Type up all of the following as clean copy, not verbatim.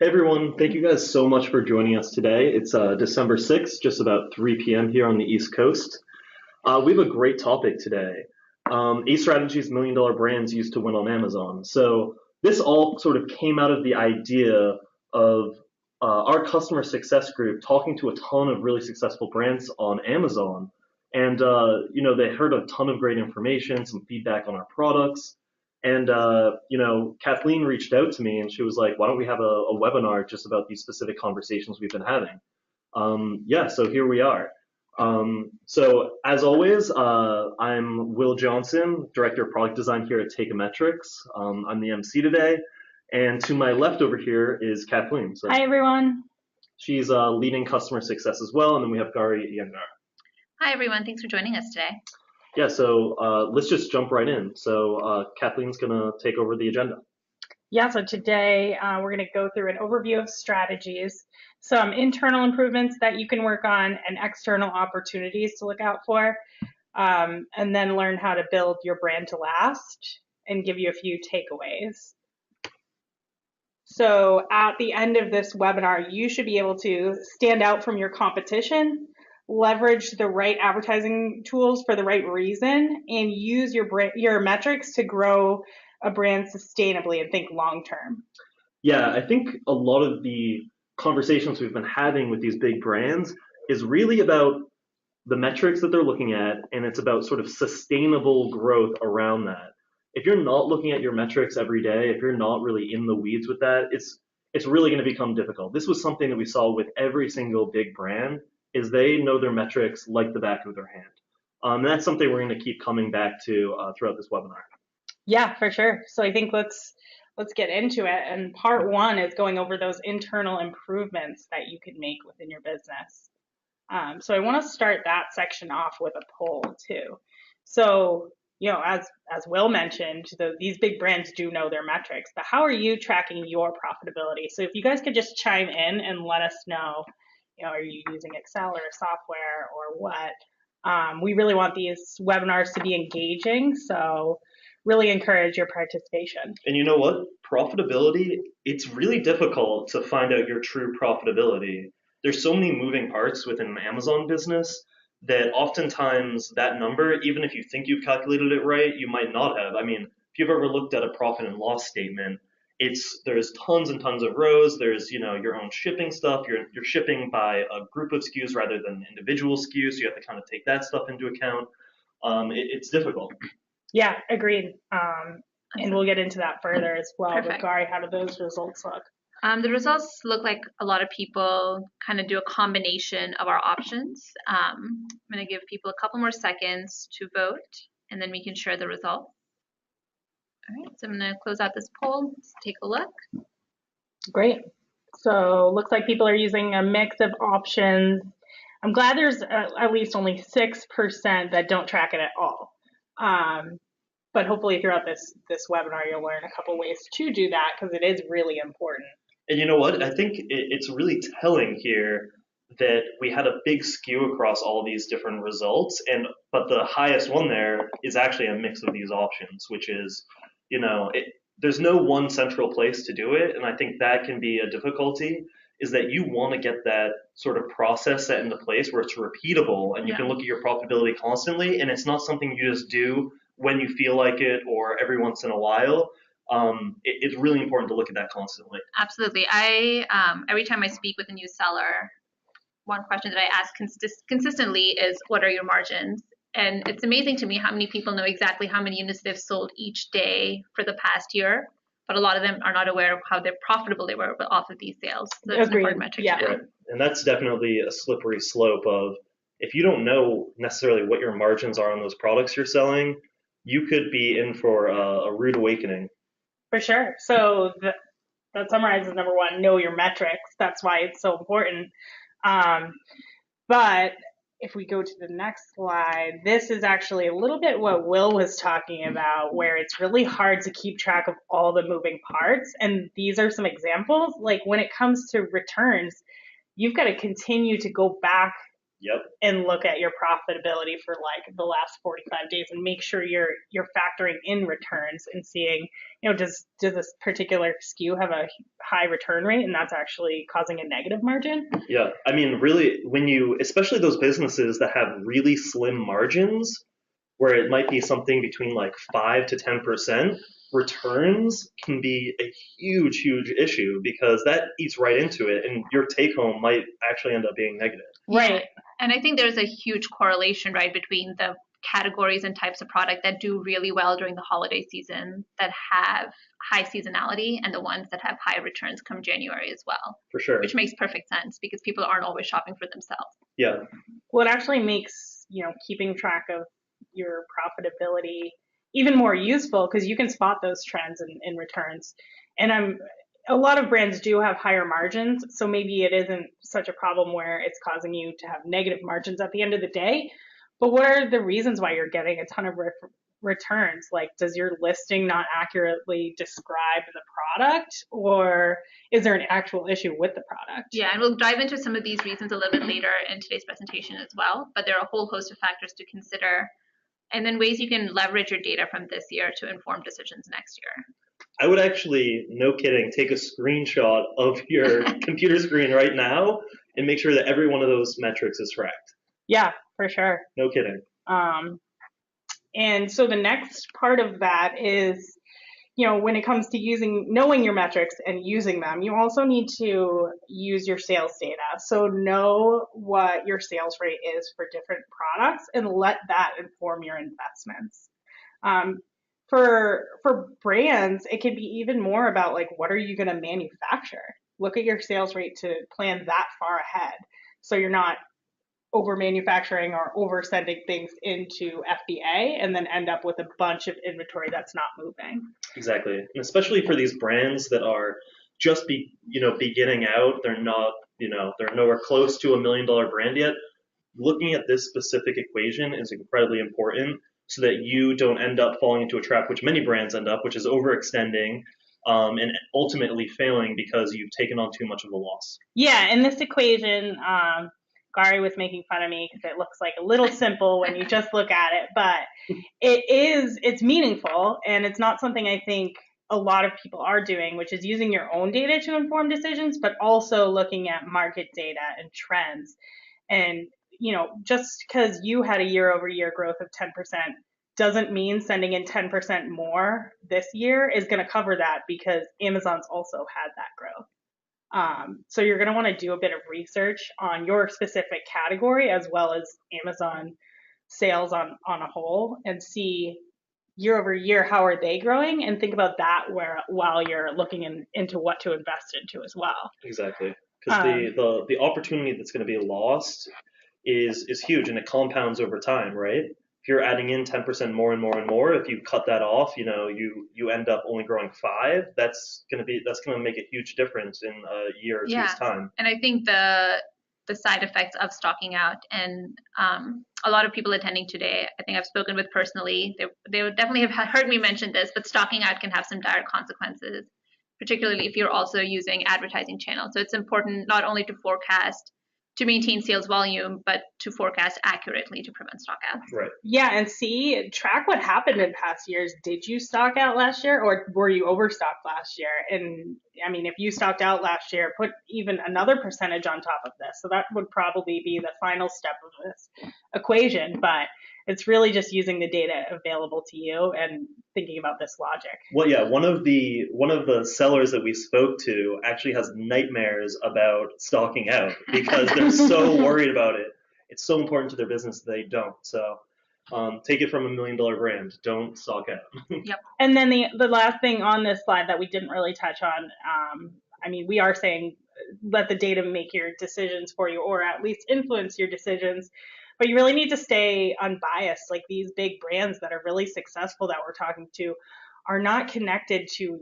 Hey everyone, thank you guys so much for joining us today. It's December 6th, just about 3 p.m. here on the East Coast. We have a great topic today. Eight strategies million dollar brands use to win on Amazon. So this all sort of came out of the idea of our customer success group talking to a ton of really successful brands on Amazon. And, they heard a ton of great information, some feedback on our products. And, Kathleen reached out to me and she was like, why don't we have a webinar just about these specific conversations we've been having? So here we are. So as always, I'm Will Johnson, Director of Product Design here at Teikametrics. I'm the MC today. And to my left over here is Kathleen. So Hi, everyone. she's leading customer success as well. And then we have Gary Iyengar. Hi, everyone. Thanks for joining us today. Yeah, so let's just jump right in. So Kathleen's going to take over the agenda. Yeah, so today we're going to go through an overview of strategies, some internal improvements that you can work on, and external opportunities to look out for, and then learn how to build your brand to last and give you a few takeaways. So at the end of this webinar, you should be able to stand out from your competition, leverage the right advertising tools for the right reason, and use your metrics to grow a brand sustainably and think long term. Yeah, I think a lot of the conversations we've been having with these big brands is really about the metrics that they're looking at, and it's about sort of sustainable growth around that. If you're not looking at your metrics every day, if you're not really in the weeds with that, it's really going to become difficult. This was something that we saw with every single big brand, is they know their metrics like the back of their hand. And that's something we're going to keep coming back to throughout this webinar. Yeah, for sure. So I think let's get into it. And part one is going over those internal improvements that you can make within your business. So I want to start that section off with a poll too. So, as Will mentioned, these big brands do know their metrics, but how are you tracking your profitability? So if you guys could just chime in and let us know, are you using Excel or software or what? We really want these webinars to be engaging, so really encourage your participation. And you know what? Profitability, it's really difficult to find out your true profitability. There's so many moving parts within an Amazon business that oftentimes that number, even if you think you've calculated it right, you might not have. I mean, if you've ever looked at a profit and loss statement, there's tons and tons of rows. There's your own shipping stuff. You're shipping by a group of SKUs rather than individual SKUs. So you have to kind of take that stuff into account. It's difficult. Yeah, agreed. And we'll get into that further as well. Perfect. But Gary, how do those results look? The results look like a lot of people kind of do a combination of our options. I'm going to give people a couple more seconds to vote, and then we can share the results. All right, so I'm going to close out this poll. Let's take a look. Great. So looks like people are using a mix of options. I'm glad there's at least only 6% that don't track it at all. But hopefully throughout this webinar, you'll learn a couple ways to do that because it is really important. And you know what? I think it's really telling here that we had a big skew across all of these different results, but the highest one there is actually a mix of these options, which is, there's no one central place to do it, and I think that can be a difficulty, is that you want to get that sort of process set into place where it's repeatable and you can look at your profitability constantly, and it's not something you just do when you feel like it or every once in a while. It's really important to look at that constantly. Absolutely. Every time I speak with a new seller, one question that I ask consistently is, what are your margins? And it's amazing to me how many people know exactly how many units they've sold each day for the past year, but a lot of them are not aware of how profitable they were off of these sales. So that's an important metric to know. Right. And that's definitely a slippery slope of, if you don't know necessarily what your margins are on those products you're selling, you could be in for a rude awakening. For sure. So that summarizes number one, know your metrics. That's why it's so important. But if we go to the next slide, this is actually a little bit what Will was talking about, where it's really hard to keep track of all the moving parts. And these are some examples. Like when it comes to returns, you've got to continue to go back Yep. and look at your profitability for like the last 45 days and make sure you're factoring in returns and seeing, does this particular SKU have a high return rate and that's actually causing a negative margin? Yeah. I mean, really, especially those businesses that have really slim margins, where it might be something between like 5 to 10%, returns can be a huge, huge issue because that eats right into it, and your take home might actually end up being negative. Right. Yeah. And I think there's a huge correlation, right, between the categories and types of product that do really well during the holiday season that have high seasonality and the ones that have high returns come January as well. For sure. Which makes perfect sense because people aren't always shopping for themselves. Yeah. Well, it actually makes, keeping track of your profitability even more useful because you can spot those trends in returns. And a lot of brands do have higher margins, so maybe it isn't such a problem where it's causing you to have negative margins at the end of the day. But what are the reasons why you're getting a ton of returns? Like, does your listing not accurately describe the product, or is there an actual issue with the product? Yeah, and we'll dive into some of these reasons a little bit later in today's presentation as well. But there are a whole host of factors to consider, and then ways you can leverage your data from this year to inform decisions next year. I would actually, no kidding, take a screenshot of your computer screen right now and make sure that every one of those metrics is correct. Yeah, for sure. No kidding. And so the next part of that is, when it comes to knowing your metrics and using them, you also need to use your sales data. So know what your sales rate is for different products and let that inform your investments. For brands, it can be even more about like, what are you going to manufacture? Look at your sales rate to plan that far ahead. So you're not over manufacturing or over sending things into FBA and then end up with a bunch of inventory that's not moving. Exactly. And especially for these brands that are just beginning out, they're not, they're nowhere close to $1 million brand yet. Looking at this specific equation is incredibly important so that you don't end up falling into a trap, which many brands end up, which is overextending and ultimately failing because you've taken on too much of a loss. Yeah, in this equation, Gary was making fun of me because it looks like a little simple when you just look at it, but it's meaningful, and it's not something I think a lot of people are doing, which is using your own data to inform decisions, but also looking at market data and trends. And, just because you had a year-over-year growth of 10% doesn't mean sending in 10% more this year is going to cover that because Amazon's also had that growth. So you're going to want to do a bit of research on your specific category as well as Amazon sales on a whole and see year over year how are they growing and think about that while you're looking into what to invest into as well. Exactly, because the opportunity that's going to be lost is huge and it compounds over time, right? If you're adding in 10% more and more and more, if you cut that off, you end up only growing 5%. That's gonna make a huge difference in a year or two's time. And I think the side effects of stocking out, and a lot of people attending today, I think I've spoken with personally, they would definitely have heard me mention this, but stocking out can have some dire consequences, particularly if you're also using advertising channels. So it's important not only to forecast to maintain sales volume, but to forecast accurately to prevent stockouts. Right. Yeah, and track what happened in past years. Did you stock out last year, or were you overstocked last year? And I mean, if you stocked out last year, put even another percentage on top of this. So that would probably be the final step of this equation. But it's really just using the data available to you and thinking about this logic. Well, yeah, one of the sellers that we spoke to actually has nightmares about stocking out because they're so worried about it. It's so important to their business that they don't. So take it from $1 million brand. Don't stock out. Yep. And then the last thing on this slide that we didn't really touch on, I mean, we are saying let the data make your decisions for you or at least influence your decisions. But you really need to stay unbiased. Like these big brands that are really successful that we're talking to are not connected to,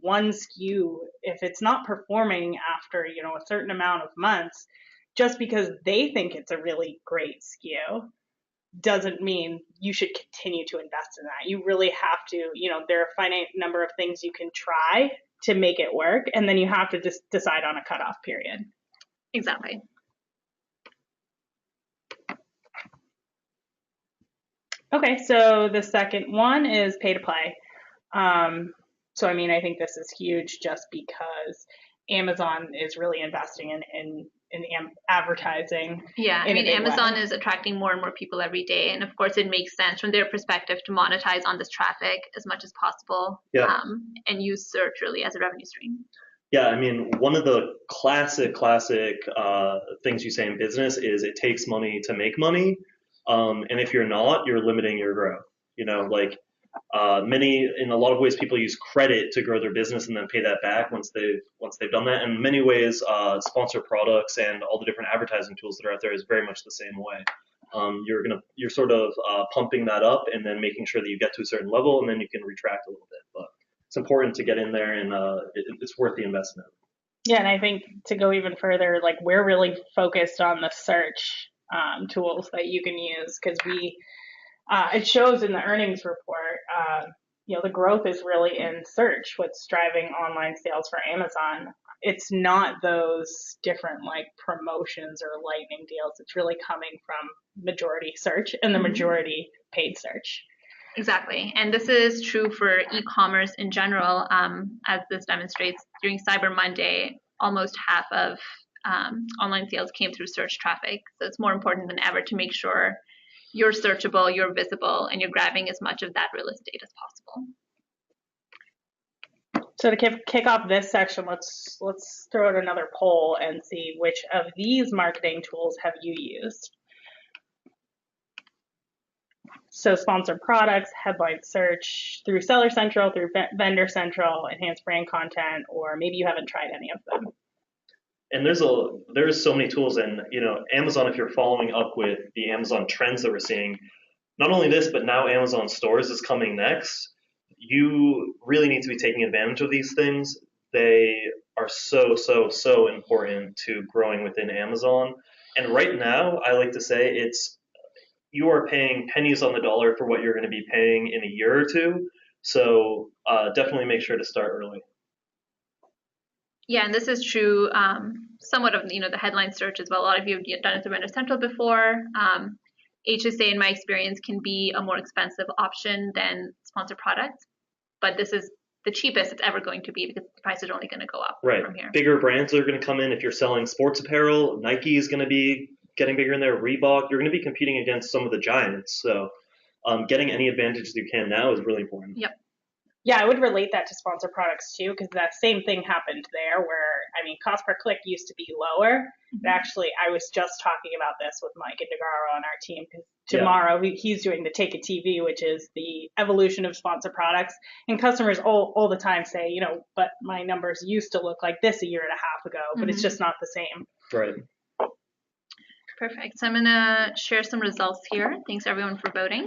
one SKU. If it's not performing after, a certain amount of months, just because they think it's a really great SKU doesn't mean you should continue to invest in that. You really have to, there are a finite number of things you can try to make it work. And then you have to just decide on a cutoff period. Exactly. Okay, so the second one is pay to play. So I mean, I think this is huge just because Amazon is really investing in advertising Yeah, I in a mean, big Amazon way. is attracting more and more people every day, and of course, it makes sense from their perspective to monetize on this traffic as much as possible, Yeah. and use search really as a revenue stream. Yeah, I mean, one of the classic things you say in business is it takes money to make money, and if you're not, you're limiting your growth. You know, like in a lot of ways, people use credit to grow their business and then pay that back once they've done that. And in many ways, sponsor products and all the different advertising tools that are out there is very much the same way. You're sort of pumping that up and then making sure that you get to a certain level, and then you can retract a little bit. But it's important to get in there, and it's worth the investment. Yeah, and I think to go even further, like we're really focused on the search tools that you can use because it shows in the earnings report. The growth is really in search. What's driving online sales for Amazon? It's not those different like promotions or lightning deals. It's really coming from majority search and the majority paid search. Exactly. And this is true for e-commerce in general, as this demonstrates. During Cyber Monday, almost half of online sales came through search traffic. So it's more important than ever to make sure you're searchable, you're visible, and you're grabbing as much of that real estate as possible. So to kick off this section, let's throw out another poll and see which of these marketing tools have you used. So sponsored products, headline search, through Seller Central, through Vendor Central, enhanced brand content, or maybe you haven't tried any of them. And there's so many tools, and Amazon, if you're following up with the Amazon trends that we're seeing, not only this, but now Amazon stores is coming next. You really need to be taking advantage of these things. They are so important to growing within Amazon. And right now, I like to say you are paying pennies on the dollar for what you're going to be paying in a year or two. So definitely make sure to start early. Yeah, and this is true somewhat of the headline search as well. A lot of you have done it through Vendor Central before. HSA, in my experience, can be a more expensive option than sponsored products, but this is the cheapest it's ever going to be because the price is only going to go up Right. from here. Bigger brands are going to come in. If you're selling sports apparel, Nike is going to be getting bigger in there. Reebok, you're going to be competing against some of the giants. So getting any advantage you can now is really important. Yep. Yeah, I would relate that to sponsor products too, because that same thing happened there where, I mean, cost per click used to be lower. But actually, I was just talking about this with Mike Indegaro on our team because tomorrow he's doing the Take a TV, which is the evolution of sponsor products. And customers all the time say, but my numbers used to look like this a year and a half ago, but it's just not the same. Right. Perfect. So I'm going to share some results here. Thanks everyone for voting.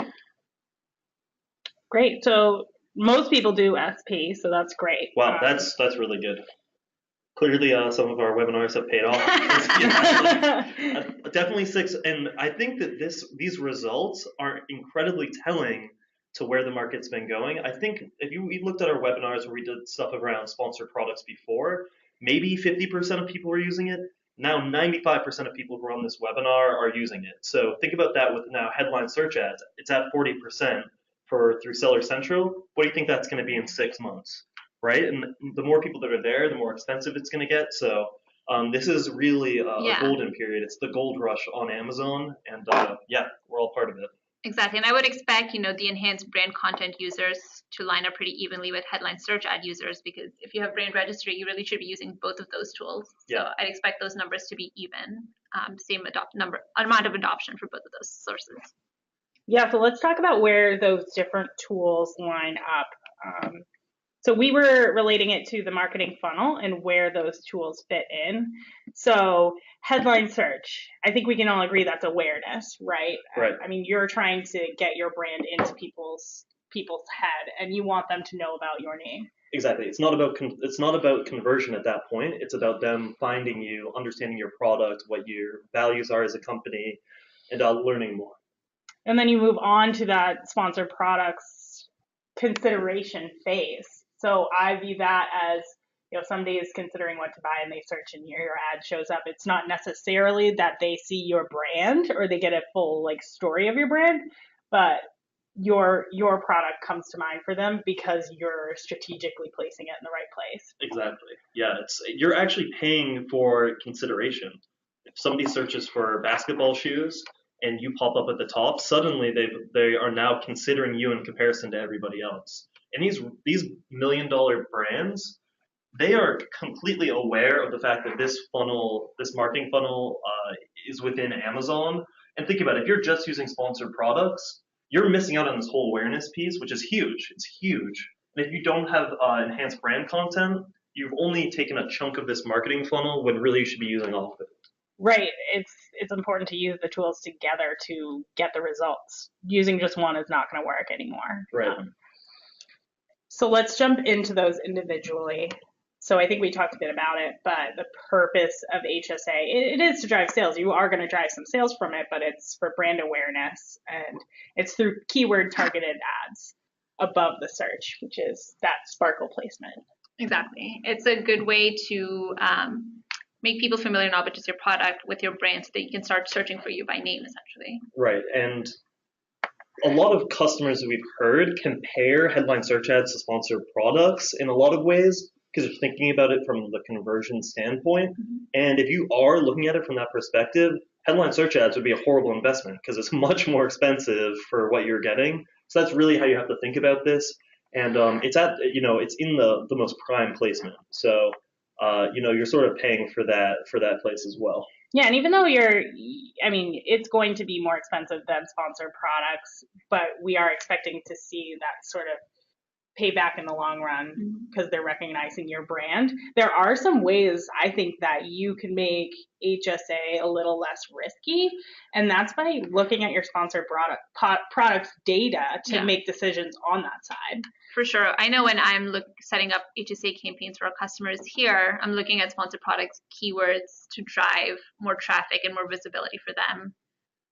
Great. So most people do SP, so that's great. Wow, that's really good. Clearly, some of our webinars have paid off. Definitely 6, and I think that these results are incredibly telling to where the market's been going. I think if you looked at our webinars where we did stuff around sponsored products before, maybe 50% of people were using it. Now 95% of people who are on this webinar are using it. So think about that with now headline search ads. It's at 40% through Seller Central. What do you think that's going to be in 6 months? Right? And the more people that are there, the more expensive it's going to get. So this is really a golden period. It's the gold rush on Amazon. And we're all part of it. Exactly. And I would expect, the enhanced brand content users to line up pretty evenly with headline search ad users, because if you have brand registry, you really should be using both of those tools. So I'd expect those numbers to be even, same amount of adoption for both of those sources. Yeah, so let's talk about where those different tools line up. So we were relating it to the marketing funnel and where those tools fit in. So headline search, I think we can all agree that's awareness, right? Right. I mean, you're trying to get your brand into people's head, and you want them to know about your name. Exactly. It's not about conversion at that point. It's about them finding you, understanding your product, what your values are as a company, and learning more. And then you move on to that sponsored products consideration phase. So I view that as, somebody is considering what to buy and they search and your ad shows up. It's not necessarily that they see your brand or they get a full story of your brand, but your product comes to mind for them because you're strategically placing it in the right place. Exactly. Yeah, you're actually paying for consideration. If somebody searches for basketball shoes and you pop up at the top, suddenly they are now considering you in comparison to everybody else. And these $1 million brands, they are completely aware of the fact that this marketing funnel, is within Amazon. And think about it, if you're just using sponsored products, you're missing out on this whole awareness piece, which is huge. It's huge. And if you don't have enhanced brand content, you've only taken a chunk of this marketing funnel when really you should be using all of it. Right. It's important to use the tools together to get the results. Using just one is not going to work anymore. Right. So let's jump into those individually. So I think we talked a bit about it, but the purpose of HSA, it is to drive sales. You are going to drive some sales from it, but it's for brand awareness, and it's through keyword targeted ads above the search, which is that sparkle placement. Exactly. It's a good way to make people familiar not with just your product, with your brand, so that you can start searching for you by name, essentially. Right. And a lot of customers that we've heard compare headline search ads to sponsored products in a lot of ways, because they're thinking about it from the conversion standpoint. Mm-hmm. And if you are looking at it from that perspective, headline search ads would be a horrible investment because it's much more expensive for what you're getting. So that's really how you have to think about this. And it's in the most prime placement. So you're sort of paying for that place as well. Yeah, and even though it's going to be more expensive than sponsored products, but we are expecting to see that sort of payback in the long run because they're recognizing your brand. There are some ways I think that you can make HSA a little less risky, and that's by looking at your sponsored products data to make decisions on that side. For sure. I know when I'm setting up HSA campaigns for our customers here, I'm looking at sponsored products keywords to drive more traffic and more visibility for them.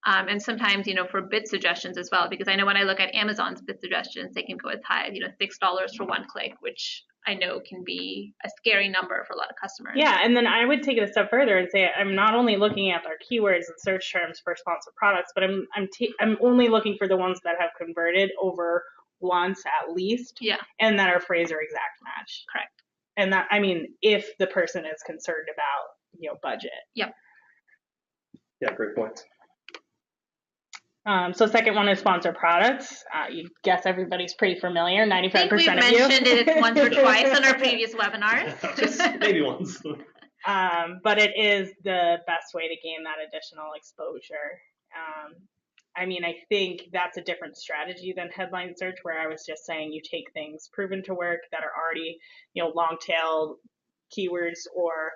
And sometimes, for bid suggestions as well, because I know when I look at Amazon's bid suggestions, they can go as high as, $6 for one click, which I know can be a scary number for a lot of customers. Yeah, and then I would take it a step further and say I'm not only looking at their keywords and search terms for sponsored products, but I'm only looking for the ones that have converted over once at least, and that are phrase or exact match. Correct. And that, if the person is concerned about, budget. Yep. Yeah, great point. So second one is sponsored products. You guess everybody's pretty familiar, 95% of you. I think we've mentioned it once or twice on our previous webinars. Just maybe once. But it is the best way to gain that additional exposure. I think that's a different strategy than headline search, where I was just saying you take things proven to work that are already, long-tailed keywords or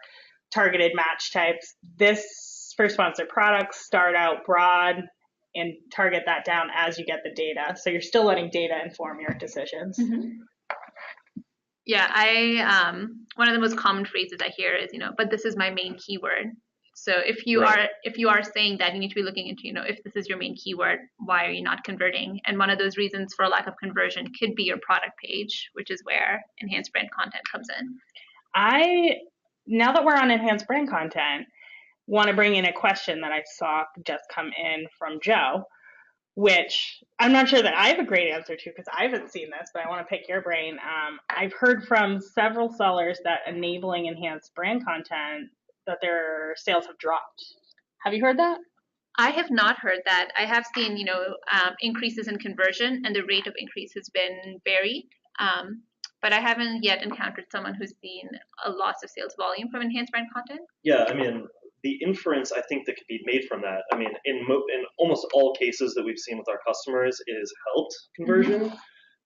targeted match types. This for sponsored products, start out broad and target that down as you get the data. So you're still letting data inform your decisions. Mm-hmm. Yeah, one of the most common phrases I hear is, but this is my main keyword. So if you are saying that, you need to be looking into, if this is your main keyword, why are you not converting? And one of those reasons for lack of conversion could be your product page, which is where enhanced brand content comes in. Now that we're on enhanced brand content, want to bring in a question that I saw just come in from Joe, which I'm not sure that I have a great answer to because I haven't seen this, but I want to pick your brain. I've heard from several sellers that enabling enhanced brand content, that their sales have dropped. Have you heard that? I have not heard that. I have seen, increases in conversion, and the rate of increase has been varied. But I haven't yet encountered someone who's seen a loss of sales volume from enhanced brand content. Yeah, the inference I think that could be made from that, in almost all cases that we've seen with our customers, it has helped conversion.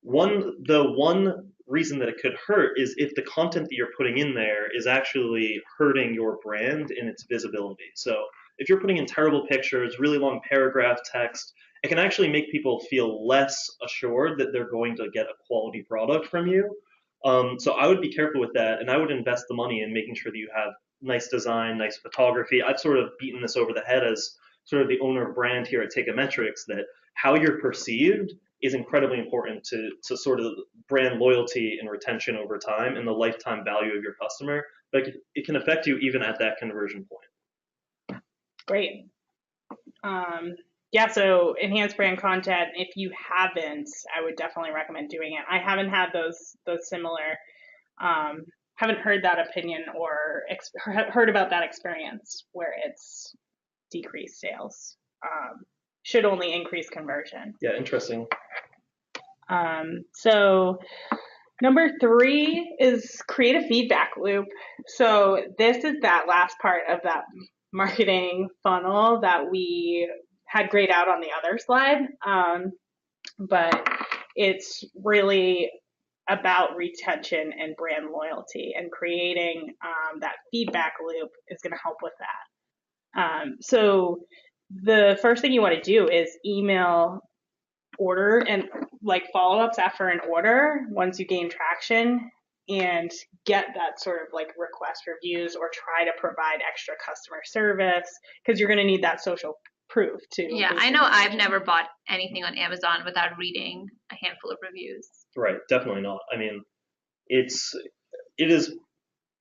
Mm-hmm. The one reason that it could hurt is if the content that you're putting in there is actually hurting your brand in its visibility. So if you're putting in terrible pictures, really long paragraph text, it can actually make people feel less assured that they're going to get a quality product from you. So I would be careful with that, and I would invest the money in making sure that you have nice design, nice photography. I've sort of beaten this over the head as sort of the owner of brand here at Teikametrics, that how you're perceived is incredibly important to sort of brand loyalty and retention over time and the lifetime value of your customer. But it can affect you even at that conversion point. Great. Yeah, so enhanced brand content, if you haven't, I would definitely recommend doing it. I haven't had those similar, um, haven't heard that opinion or heard about that experience where it's decreased sales. Should only increase conversion. Yeah, interesting. So number 3 is create a feedback loop. So this is that last part of that marketing funnel that we had grayed out on the other slide. But it's really about retention and brand loyalty, and creating that feedback loop is going to help with that. So the first thing you want to do is email order and like follow-ups after an order once you gain traction, and get that sort of like request reviews or try to provide extra customer service, because you're going to need that social proof too. Yeah, I know I've never bought anything on Amazon without reading a handful of reviews. Right, definitely not. I mean, it is,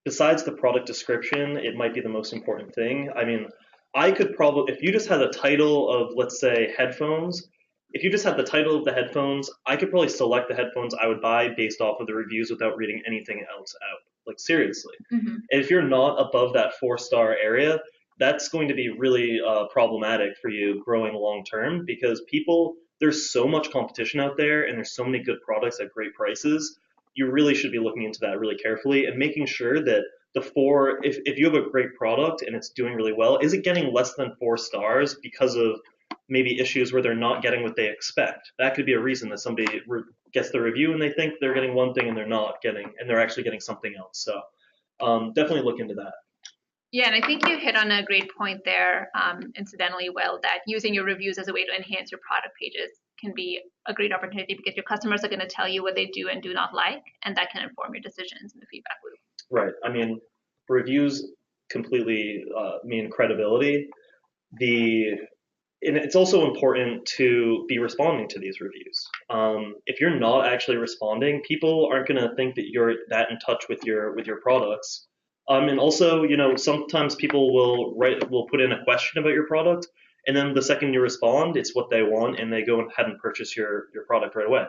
besides the product description, it might be the most important thing. I mean, I could probably, if you just had a title of, let's say, headphones, if you just had the title of the headphones, I could probably select the headphones I would buy based off of the reviews without reading anything else out. Like, seriously. Mm-hmm. If you're not above that 4-star area, that's going to be really problematic for you growing long term, because there's so much competition out there and there's so many good products at great prices. You really should be looking into that really carefully and making sure that if you have a great product and it's doing really well, is it getting less than 4 stars because of maybe issues where they're not getting what they expect? That could be a reason that somebody gets the review and they think they're getting one thing and they're not getting, and they're actually getting something else. So definitely look into that. Yeah, and I think you hit on a great point there, incidentally, Will, that using your reviews as a way to enhance your product pages can be a great opportunity, because your customers are going to tell you what they do and do not like, and that can inform your decisions in the feedback loop. Right. I mean, reviews completely mean credibility. And it's also important to be responding to these reviews. If you're not actually responding, people aren't going to think that you're that in touch with your products. And also, sometimes people will put in a question about your product, and then the second you respond, it's what they want, and they go ahead and purchase your product right away.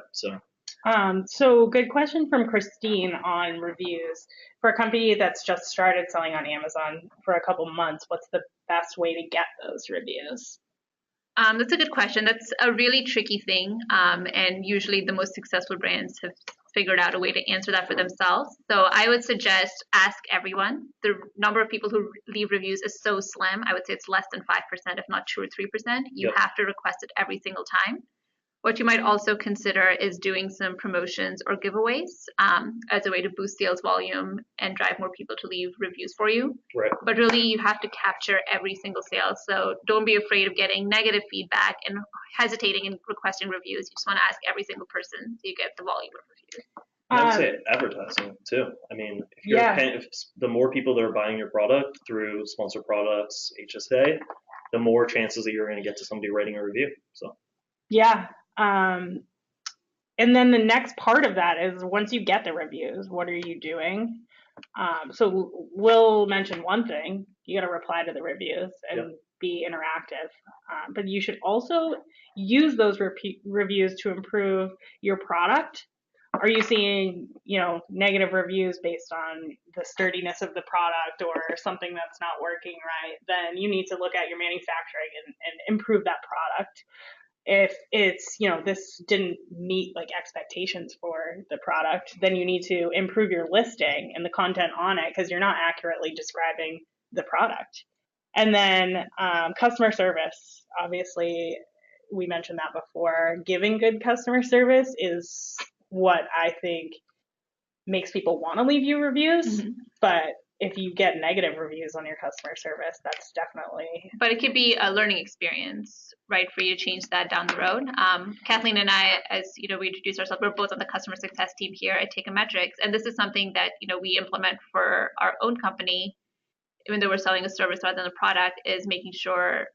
So good question from Christine on reviews. For a company that's just started selling on Amazon for a couple months, what's the best way to get those reviews? That's a good question. That's a really tricky thing, and usually the most successful brands have figured out a way to answer that for themselves. So I would suggest ask everyone. The number of people who leave reviews is so slim. I would say it's less than 5%, if not 2 or 3%. You Yep. have to request it every single time. What you might also consider is doing some promotions or giveaways as a way to boost sales volume and drive more people to leave reviews for you. Right. But really, you have to capture every single sale. So don't be afraid of getting negative feedback and hesitating in requesting reviews. You just want to ask every single person so you get the volume of reviews. And I would say advertising too. I mean, if the more people that are buying your product through sponsored products, HSA, the more chances that you're going to get to somebody writing a review. So. Yeah. And then the next part of that is, once you get the reviews, what are you doing? So we'll mention one thing: you got to reply to the reviews and be interactive. But you should also use those reviews to improve your product. Are you seeing, negative reviews based on the sturdiness of the product or something that's not working right? Then you need to look at your manufacturing and improve that product. If it's, this didn't meet like expectations for the product, then you need to improve your listing and the content on it, because you're not accurately describing the product. And then customer service, obviously, we mentioned that before. Giving good customer service is what I think makes people want to leave you reviews. Mm-hmm. But if you get negative reviews on your customer service, that's definitely. But it could be a learning experience, right, for you to change that down the road. Kathleen and I, as we introduced ourselves, we're both on the customer success team here at Teikametrics, and this is something that we implement for our own company, even though we're selling a service rather than a product, is making sure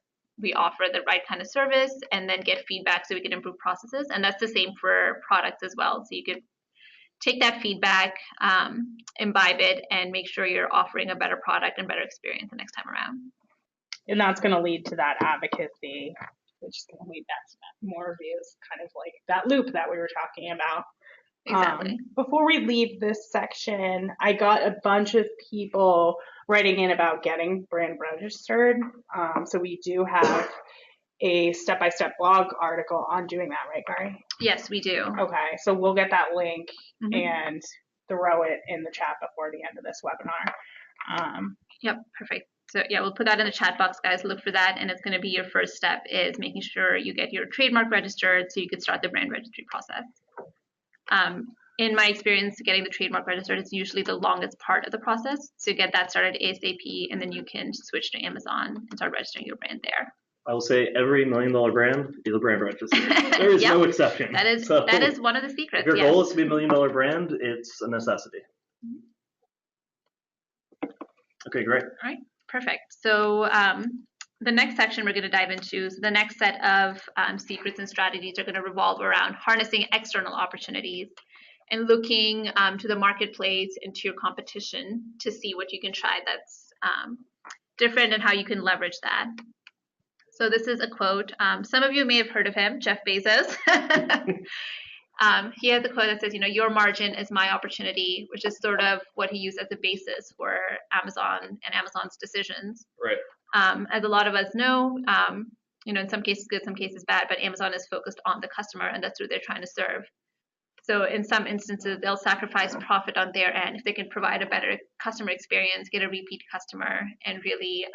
we offer the right kind of service and then get feedback so we can improve processes. And that's the same for products as well. So you could take that feedback, imbibe it, and make sure you're offering a better product and better experience the next time around. And that's going to lead to that advocacy which is going to lead that to more reviews, kind of like that loop that we were talking about. Exactly. Before we leave this section, I got a bunch of people writing in about getting brand registered. So we do have a step-by-step blog article on doing that, right, Gary? Yes, we do. Okay, so we'll get that link and throw it in the chat before the end of this webinar. Yep, perfect. So yeah, we'll put that in the chat box, guys. Look for that, and it's going to be your first step is making sure you get your trademark registered so you can start the brand registry process. In my experience, getting the trademark registered is usually the longest part of the process. So get that started ASAP, and then you can switch to Amazon and start registering your brand there. I will say every $1 million brand is a brand register. There is no exception. That is one of the secrets. If your goal is to be $1 million brand, it's a necessity. Okay, great. All right, perfect. So the next section we're going to dive into, so the next set of secrets and strategies are going to revolve around harnessing external opportunities and looking to the marketplace and to your competition to see what you can try that's different and how you can leverage that. So this is a quote. Some of you may have heard of him, Jeff Bezos. He has a quote that says, your margin is my opportunity, which is sort of what he used as a basis for Amazon and Amazon's decisions. Right. As a lot of us know, in some cases good, some cases bad, but Amazon is focused on the customer, and that's who they're trying to serve. So in some instances, they'll sacrifice profit on their end if they can provide a better customer experience, get a repeat customer, and really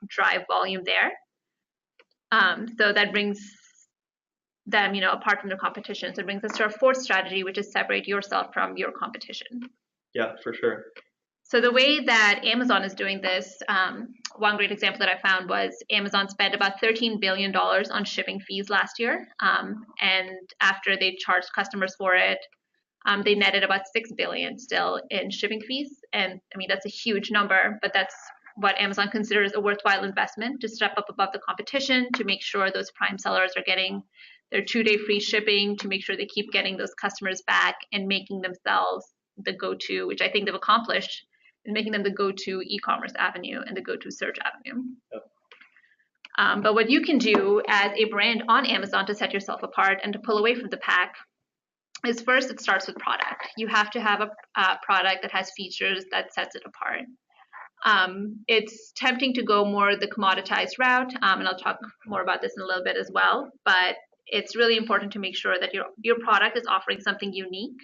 drive volume there. So that brings them, apart from their competition. So it brings us to our fourth strategy, which is separate yourself from your competition. Yeah, for sure. So the way that Amazon is doing this, one great example that I found was Amazon spent about $13 billion on shipping fees last year. And after they charged customers for it, they netted about $6 billion still in shipping fees. And I mean, that's a huge number, but that's what Amazon considers a worthwhile investment to step up above the competition, to make sure those Prime sellers are getting their 2-day free shipping, to make sure they keep getting those customers back and making themselves the go-to, which I think they've accomplished, in making them the go-to e-commerce avenue and the go-to search avenue. Yep. But what you can do as a brand on Amazon to set yourself apart and to pull away from the pack is first, it starts with product. You have to have a product that has features that sets it apart. It's tempting to go more the commoditized route, and I'll talk more about this in a little bit as well, but it's really important to make sure that your product is offering something unique.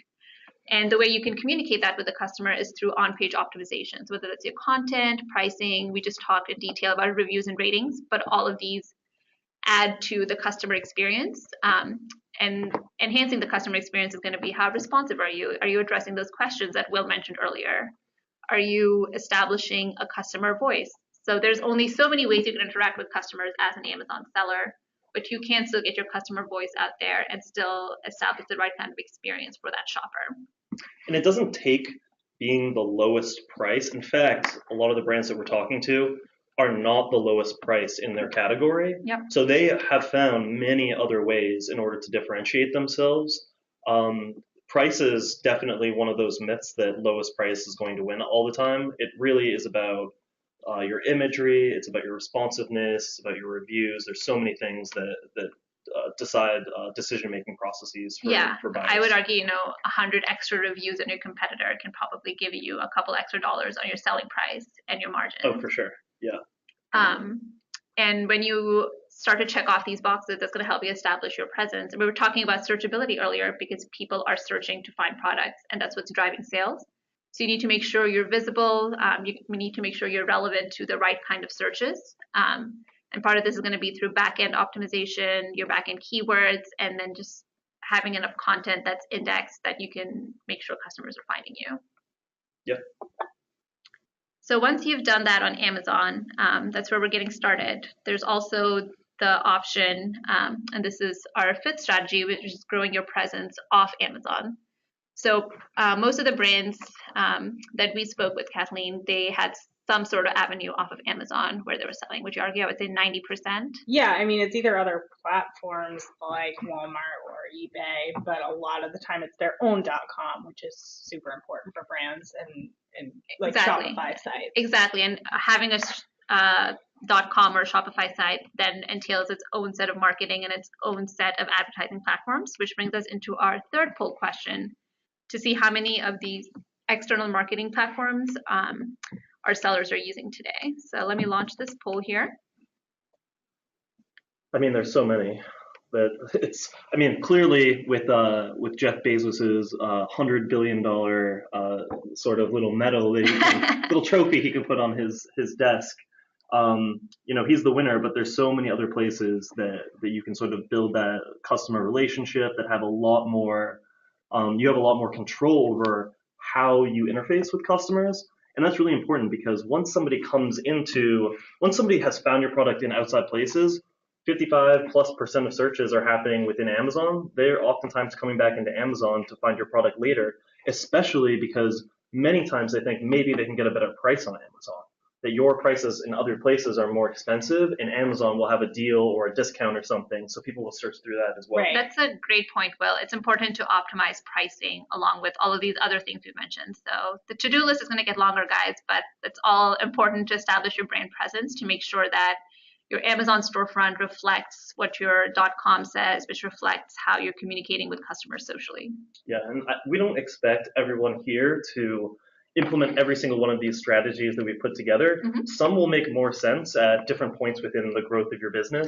And the way you can communicate that with the customer is through on-page optimizations, whether that's your content, pricing. We just talked in detail about reviews and ratings, but all of these add to the customer experience. And enhancing the customer experience is going to be how responsive are you? Are you addressing those questions that Will mentioned earlier? Are you establishing a customer voice? So there's only so many ways you can interact with customers as an Amazon seller, but you can still get your customer voice out there and still establish the right kind of experience for that shopper. And it doesn't take being the lowest price. In fact, a lot of the brands that we're talking to are not the lowest price in their category. Yep. So they have found many other ways in order to differentiate themselves. Price is definitely one of those myths that lowest price is going to win all the time. It really is about your imagery, it's about your responsiveness, it's about your reviews. There's so many things that decide decision-making processes for buyers. I would argue, 100 extra reviews on your competitor can probably give you a couple extra dollars on your selling price and your margin. Oh, for sure. Yeah. And when you start to check off these boxes, that's going to help you establish your presence. And we were talking about searchability earlier because people are searching to find products, and that's what's driving sales. So you need to make sure you're visible. You need to make sure you're relevant to the right kind of searches. And part of this is going to be through back-end optimization, your back-end keywords, and then just having enough content that's indexed that you can make sure customers are finding you. Yep. So once you've done that on Amazon, that's where we're getting started. There's also the option, and this is our fifth strategy, which is growing your presence off Amazon. So most of the brands that we spoke with, Kathleen, they had some sort of avenue off of Amazon where they were selling. Would you argue? I would say 90%. Yeah, I mean, it's either other platforms like Walmart or eBay, but a lot of the time it's their own .com, which is super important for brands and like exactly. Shopify sites. Exactly, and having a .com or Shopify site then entails its own set of marketing and its own set of advertising platforms, which brings us into our third poll question to see how many of these external marketing platforms our sellers are using today. So let me launch this poll here. I mean, there's so many that it's. I mean, clearly with Jeff Bezos's $100 billion sort of little medal that little trophy he can put on his desk. He's the winner, but there's so many other places that you can sort of build that customer relationship that have a lot more. You have a lot more control over how you interface with customers. And that's really important because once somebody has found your product in outside places, 55+% of searches are happening within Amazon. They're oftentimes coming back into Amazon to find your product later, especially because many times they think maybe they can get a better price on Amazon. That your prices in other places are more expensive and Amazon will have a deal or a discount or something. So people will search through that as well. Right. That's a great point, Will. It's important to optimize pricing along with all of these other things we've mentioned. So the to-do list is going to get longer, guys, but it's all important to establish your brand presence to make sure that your Amazon storefront reflects what your .com says, which reflects how you're communicating with customers socially. Yeah, and we don't expect everyone here to implement every single one of these strategies that we put together. Mm-hmm. Some will make more sense at different points within the growth of your business.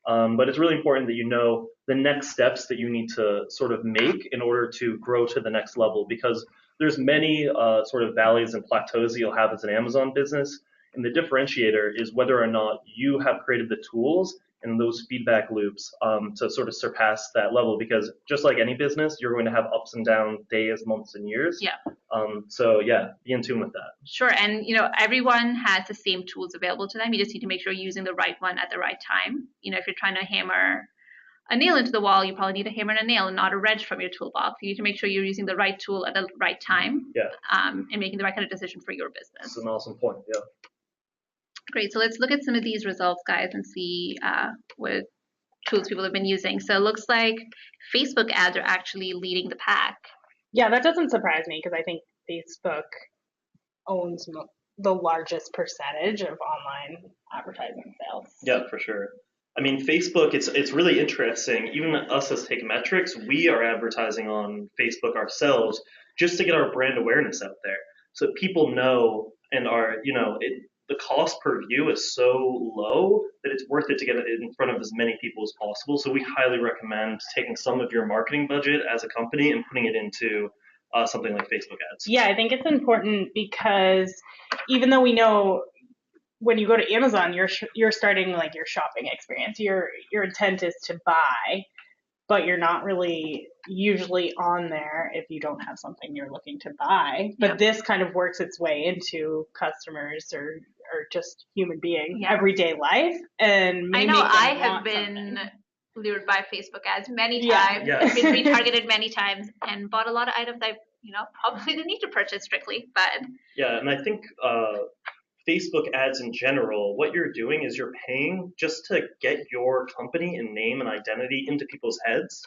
But it's really important that you know the next steps that you need to sort of make in order to grow to the next level, because there's many sort of valleys and plateaus that you'll have as an Amazon business. And the differentiator is whether or not you have created the tools and those feedback loops to sort of surpass that level. Because just like any business, you're going to have ups and down days, months, and years. Yeah. So yeah, be in tune with that. Sure. And everyone has the same tools available to them. You just need to make sure you're using the right one at the right time. If you're trying to hammer a nail into the wall, you probably need a hammer and a nail and not a wrench from your toolbox. You need to make sure you're using the right tool at the right time. Yeah. And making the right kind of decision for your business. That's an awesome point. Yeah. Great. So let's look at some of these results, guys, and see what tools people have been using. So it looks like Facebook ads are actually leading the pack. Yeah, that doesn't surprise me because I think Facebook owns the largest percentage of online advertising sales. Yeah, for sure. I mean, Facebook, it's really interesting. Even us as Teikametrics, we are advertising on Facebook ourselves just to get our brand awareness out there. So people know and are, the cost per view is so low that it's worth it to get it in front of as many people as possible. So we highly recommend taking some of your marketing budget as a company and putting it into something like Facebook ads. Yeah, I think it's important because even though we know when you go to Amazon, you're starting like your shopping experience. Your intent is to buy, but you're not really usually on there if you don't have something you're looking to buy. But this kind of works its way into customers or just human being everyday life. And I know I have been lured by Facebook ads many times. I've been retargeted many times and bought a lot of items I probably didn't need to purchase strictly. But yeah, and I think Facebook ads in general, what you're doing is you're paying just to get your company and name and identity into people's heads.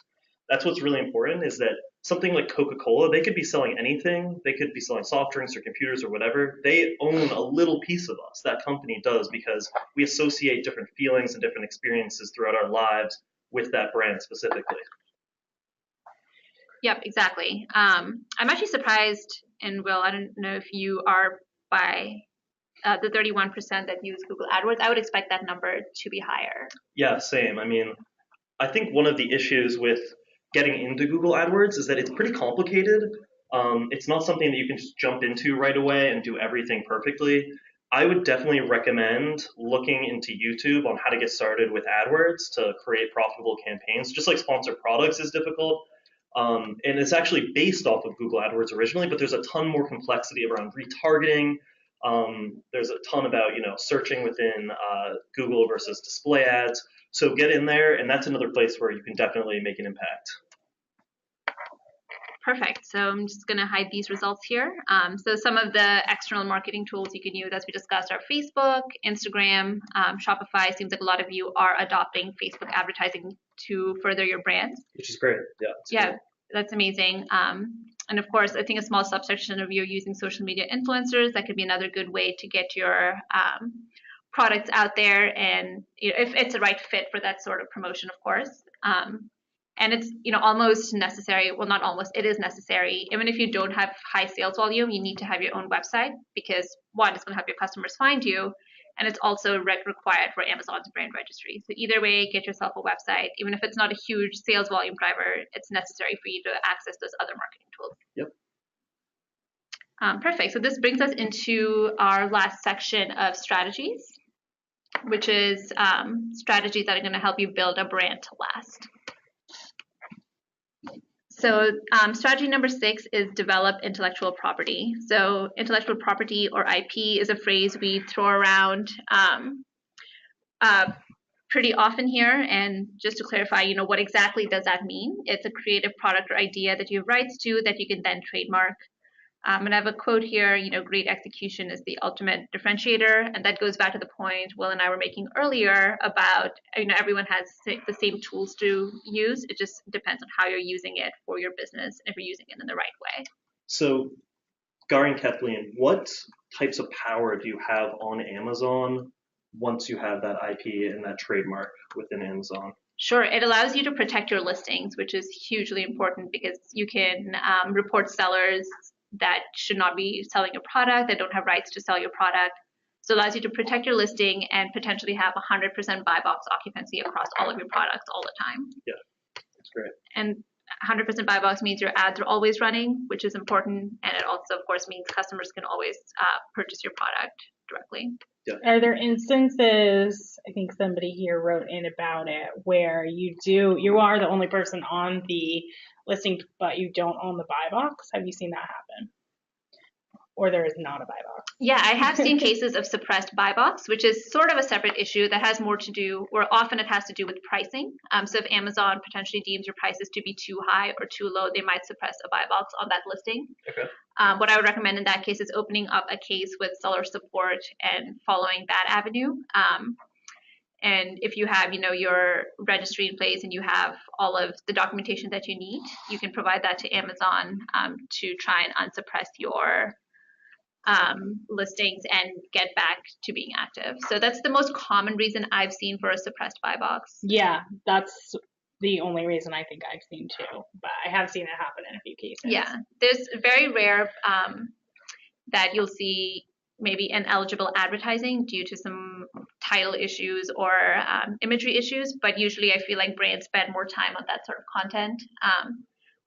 That's what's really important, is that something like Coca-Cola, they could be selling anything. They could be selling soft drinks or computers or whatever. They own a little piece of us. That company does, because we associate different feelings and different experiences throughout our lives with that brand specifically. Yep, exactly. I'm actually surprised, and Will, I don't know if you are by the 31% that use Google AdWords. I would expect that number to be higher. Yeah, same. I mean, I think one of the issues with getting into Google AdWords is that it's pretty complicated. It's not something that you can just jump into right away and do everything perfectly. I would definitely recommend looking into YouTube on how to get started with AdWords to create profitable campaigns. Just like sponsored products is difficult. And it's actually based off of Google AdWords originally, but there's a ton more complexity around retargeting. There's a ton about, searching within Google versus display ads. So get in there, and that's another place where you can definitely make an impact. Perfect. So I'm just going to hide these results here. So some of the external marketing tools you can use, as we discussed, are Facebook, Instagram, Shopify. Seems like a lot of you are adopting Facebook advertising to further your brands. Which is great. Yeah. Cool. That's amazing. And of course, I think a small subsection of you are using social media influencers. That could be another good way to get your products out there, and if it's the right fit for that sort of promotion, of course. And it's almost necessary. Well, not almost. It is necessary. Even if you don't have high sales volume, you need to have your own website because one, it's going to help your customers find you, and it's also required for Amazon's brand registry. So either way, get yourself a website. Even if it's not a huge sales volume driver, it's necessary for you to access those other marketing tools. Yep. Perfect. So this brings us into our last section of strategies, which is strategies that are going to help you build a brand to last. So strategy number 6 is develop intellectual property. So intellectual property, or IP, is a phrase we throw around pretty often here. And just to clarify, what exactly does that mean? It's a creative product or idea that you have rights to that you can then trademark. And I have a quote here, great execution is the ultimate differentiator. And that goes back to the point Will and I were making earlier about, everyone has the same tools to use. It just depends on how you're using it for your business, if you're using it in the right way. So, Gary and Kathleen, what types of power do you have on Amazon once you have that IP and that trademark within Amazon? Sure. It allows you to protect your listings, which is hugely important because you can report sellers that should not be selling your product, that don't have rights to sell your product. So it allows you to protect your listing and potentially have 100% buy box occupancy across all of your products all the time. Yeah, that's great. And 100% buy box means your ads are always running, which is important. And it also, of course, means customers can always purchase your product directly. Yeah. Are there instances, I think somebody here wrote in about it, where you are the only person on the listing, but you don't own the buy box? Have you seen that happen? Or there is not a buy box? Yeah, I have seen cases of suppressed buy box, which is sort of a separate issue that has more to do, or often it has to do with pricing. So if Amazon potentially deems your prices to be too high or too low, they might suppress a buy box on that listing. Okay. What I would recommend in that case is opening up a case with seller support and following that avenue. And if you have, your registry in place and you have all of the documentation that you need, you can provide that to Amazon to try and unsuppress your listings and get back to being active. So that's the most common reason I've seen for a suppressed buy box. Yeah, that's the only reason I think I've seen too, but I have seen it happen in a few cases. Yeah, there's very rare that you'll see maybe ineligible advertising due to some title issues or imagery issues, but usually I feel like brands spend more time on that sort of content.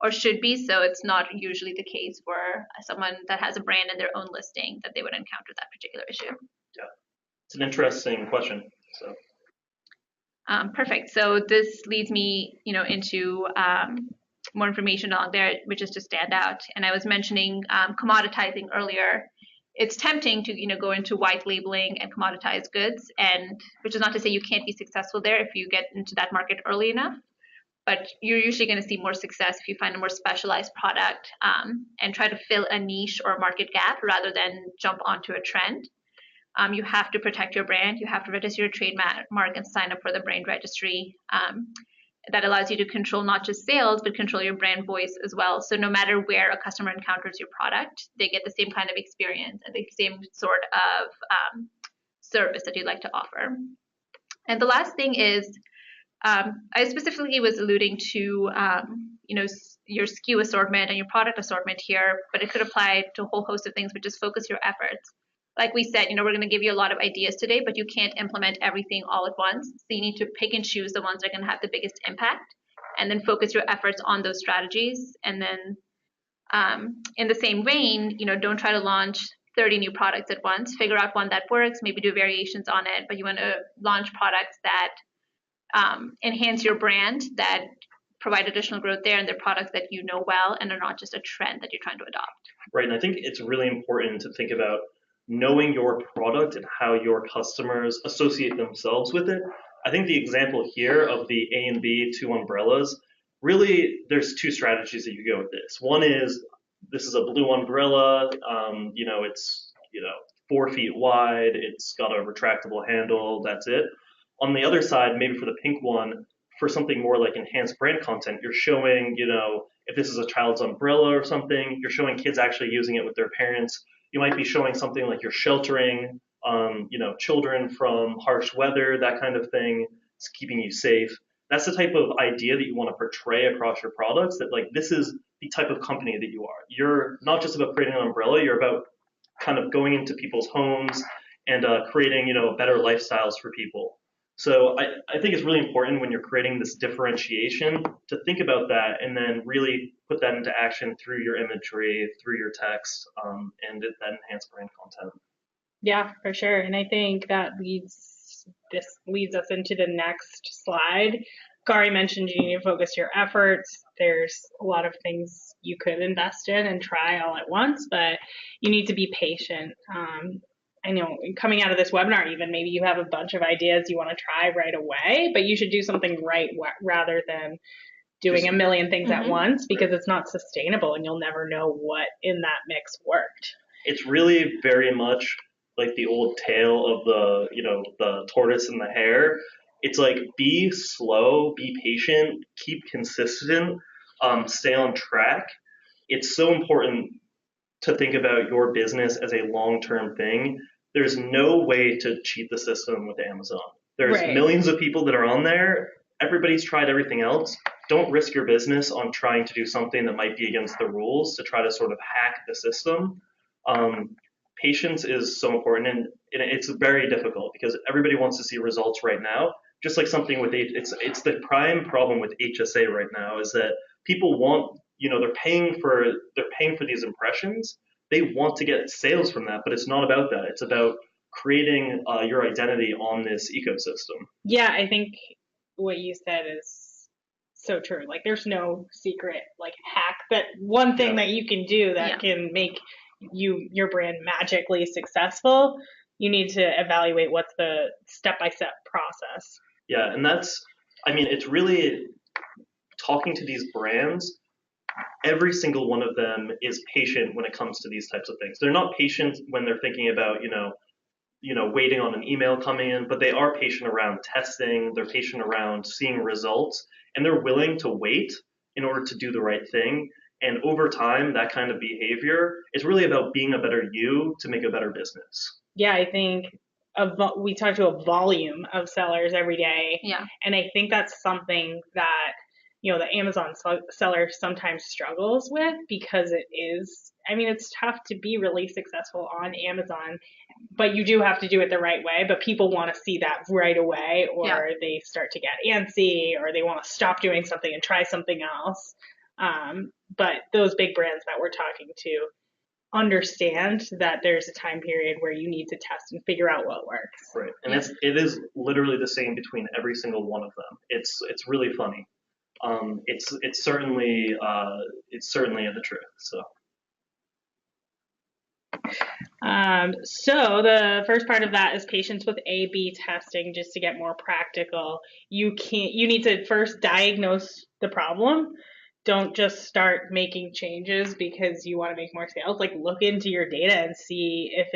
Or should be, so it's not usually the case for someone that has a brand in their own listing that they would encounter that particular issue. Yeah, it's an interesting question. So. Perfect. So this leads me, into more information on there, which is to stand out. And I was mentioning commoditizing earlier. It's tempting to, go into white labeling and commoditize goods, and which is not to say you can't be successful there if you get into that market early enough. But you're usually going to see more success if you find a more specialized product and try to fill a niche or a market gap rather than jump onto a trend. You have to protect your brand. You have to register your trademark and sign up for the brand registry. That allows you to control not just sales, but control your brand voice as well. So no matter where a customer encounters your product, they get the same kind of experience and the same sort of service that you'd like to offer. And the last thing is, I specifically was alluding to, your SKU assortment and your product assortment here, but it could apply to a whole host of things, but just focus your efforts. Like we said, we're going to give you a lot of ideas today, but you can't implement everything all at once. So you need to pick and choose the ones that are going to have the biggest impact and then focus your efforts on those strategies. And then in the same vein, don't try to launch 30 new products at once. Figure out one that works, maybe do variations on it, but you want to launch products that enhance your brand, that provide additional growth there, and they're products that you know well and are not just a trend that you're trying to adopt. Right, and I think it's really important to think about knowing your product and how your customers associate themselves with it. I think the example here of the A and B, 2 umbrellas, really there's 2 strategies that you go with this. One is, this is a blue umbrella, it's 4 feet wide, it's got a retractable handle, that's it. On the other side, maybe for the pink one, for something more like enhanced brand content, you're showing, if this is a child's umbrella or something, you're showing kids actually using it with their parents. You might be showing something like you're sheltering children from harsh weather, that kind of thing. It's keeping you safe. That's the type of idea that you want to portray across your products, that like this is the type of company that you are. You're not just about creating an umbrella, you're about kind of going into people's homes and creating, better lifestyles for people. So I think it's really important when you're creating this differentiation to think about that and then really put that into action through your imagery, through your text, and that enhanced brand content. Yeah, for sure. And I think that leads us into the next slide. Kari mentioned you need to focus your efforts. There's a lot of things you could invest in and try all at once, but you need to be patient. I know coming out of this webinar, even maybe you have a bunch of ideas you want to try right away, but you should do something right rather than doing a million things at once, because it's not sustainable and you'll never know what in that mix worked. It's really very much like the old tale of the tortoise and the hare. It's like, be slow, be patient, keep consistent, stay on track. It's so important to think about your business as a long-term thing. There's no way to cheat the system with Amazon. There's millions of people that are on there. Everybody's tried everything else. Don't risk your business on trying to do something that might be against the rules to try to sort of hack the system. Patience is so important, and it's very difficult because everybody wants to see results right now. Just like something with it's the prime problem with HSA right now is that people want, they're paying for these impressions. They want to get sales from that, but it's not about that. It's about creating your identity on this ecosystem. Yeah, I think what you said is so true. Like, there's no secret like hack, that one thing that you can do that can make your brand magically successful. You need to evaluate what's the step-by-step process. Yeah, and it's really talking to these brands. Every single one of them is patient when it comes to these types of things. They're not patient when they're thinking about, waiting on an email coming in, but they are patient around testing. They're patient around seeing results, and they're willing to wait in order to do the right thing. And over time, that kind of behavior is really about being a better you to make a better business. Yeah, I think we talk to a volume of sellers every day. Yeah. And I think that's something that, the Amazon seller sometimes struggles with, because it's tough to be really successful on Amazon, but you do have to do it the right way. But people want to see that right away, or they start to get antsy, or they want to stop doing something and try something else. But those big brands that we're talking to understand that there's a time period where you need to test and figure out what works. Right, and it is literally the same between every single one of them. It's really funny. It's certainly the truth. So the first part of that is patience with A/B testing. Just to get more practical, you need to first diagnose the problem. Don't just start making changes because you want to make more sales. Like, look into your data and see if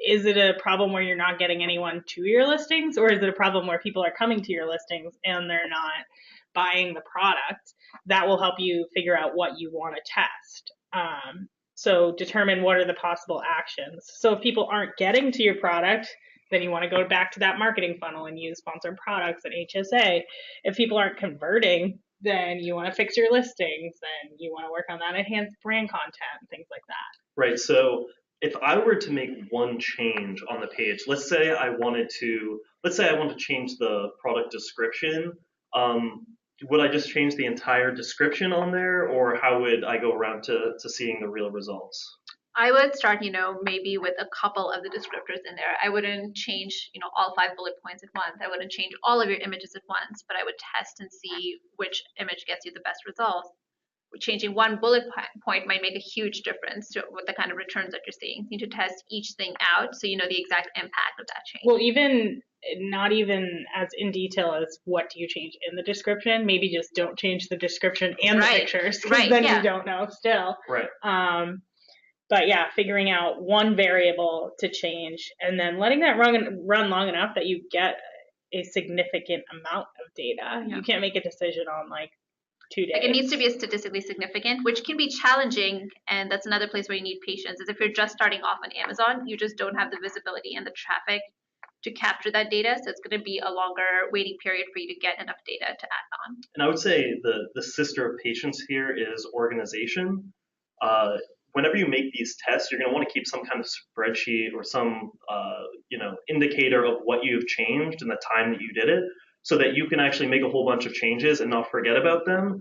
is it a problem where you're not getting anyone to your listings, or is it a problem where people are coming to your listings and they're not buying the product? That will help you figure out what you want to test. So determine what are the possible actions. So if people aren't getting to your product, then you want to go back to that marketing funnel and use sponsored products and HSA. If people aren't converting, then you want to fix your listings, then you want to work on that enhanced brand content, things like that. Right. So if I were to make one change on the page, let's say I wanted to change the product description, would I just change the entire description on there, or how would I go around to seeing the real results? I would start, maybe with a couple of the descriptors in there. I wouldn't change, all 5 bullet points at once. I wouldn't change all of your images at once, but I would test and see which image gets you the best results. Changing one bullet point might make a huge difference to what the kind of returns that you're seeing. You need to test each thing out so you know the exact impact of that change. Well, not even as in detail as what do you change in the description. Maybe just don't change the description and the pictures, because then you don't know still. Right. But yeah, figuring out one variable to change and then letting that run long enough that you get a significant amount of data. Yeah. You can't make a decision on like 2 days. Like it needs to be statistically significant, which can be challenging, and that's another place where you need patience. Is if you're just starting off on Amazon, you just don't have the visibility and the traffic to capture that data, so it's going to be a longer waiting period for you to get enough data to act on. And I would say the sister of patience here is organization. Whenever you make these tests, you're going to want to keep some kind of spreadsheet or some indicator of what you've changed and the time that you did it, so that you can actually make a whole bunch of changes and not forget about them.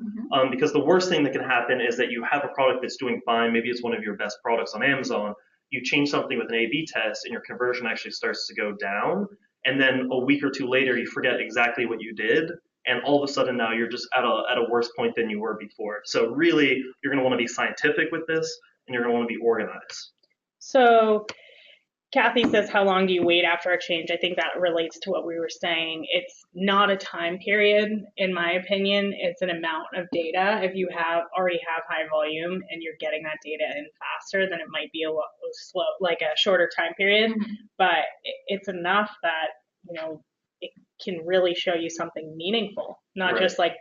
Because the worst thing that can happen is that you have a product that's doing fine. Maybe it's one of your best products on Amazon. You change something with an A/B test and your conversion actually starts to go down. And then a week or two later, you forget exactly what you did. And all of a sudden now you're just at a worse point than you were before. So really, you're going to want to be scientific with this, and you're going to want to be organized. So Kathy says, how long do you wait after a change? I think that relates to what we were saying. It's not a time period, in my opinion. It's an amount of data. If you already have high volume and you're getting that data in faster, then it might be a slow, like a shorter time period. But it's enough that, it can really show you something meaningful, not just like